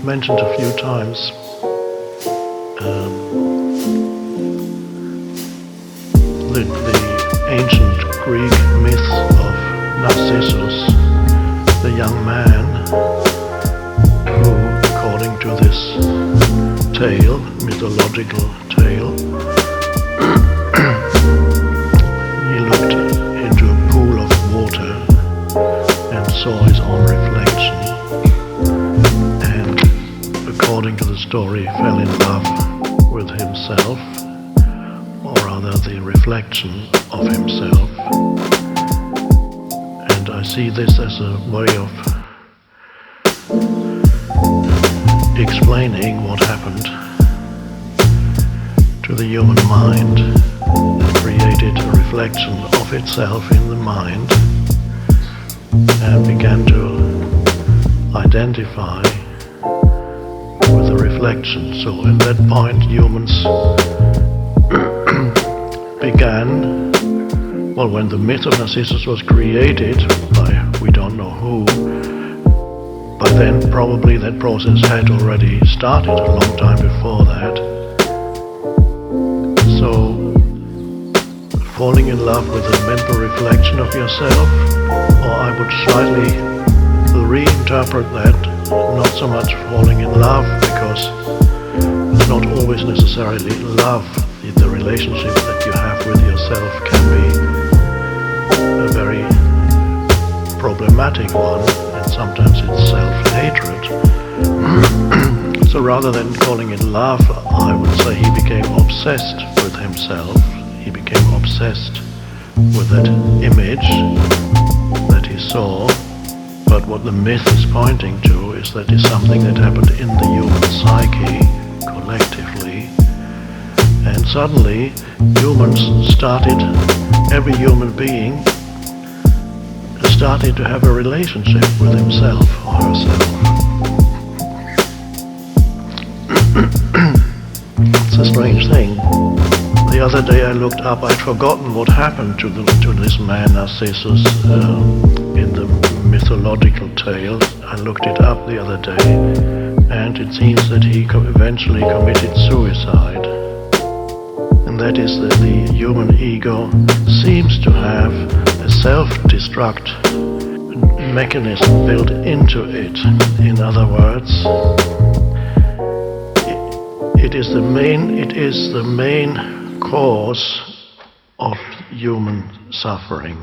I've mentioned a few times the ancient Greek myth of Narcissus, the young man who, according to this tale, mythological tale, he looked into a pool of water and saw his own reflection, and according to the story fell in love with himself, or rather the reflection of himself. And I see this as a way of explaining what happened to the human mind that created a reflection of itself in the mind and began to identify with the reflection. So at that point humans began, well, when the myth of Narcissus was created by we don't know who, but then probably that process had already started a long time before that. So falling in love with a mental reflection of yourself, or I would slightly reinterpret that, not so much falling in love, because it's not always necessarily love. The relationship that you have with yourself can be a very problematic one, and sometimes it's self-hatred. So rather than calling it love, I would say he became obsessed with himself. He became obsessed with that image that he saw. But what the myth is pointing to is that it's something that happened in the human psyche collectively. And suddenly humans started, every human being started to have a relationship with himself or herself. It's a strange thing. The other day I looked up, I'd forgotten what happened to this man Narcissus in the mythological tale. I looked it up the other day, and it seems that he eventually committed suicide. And that is that the human ego seems to have a self-destruct mechanism built into it. In other words, it is the main cause of human suffering.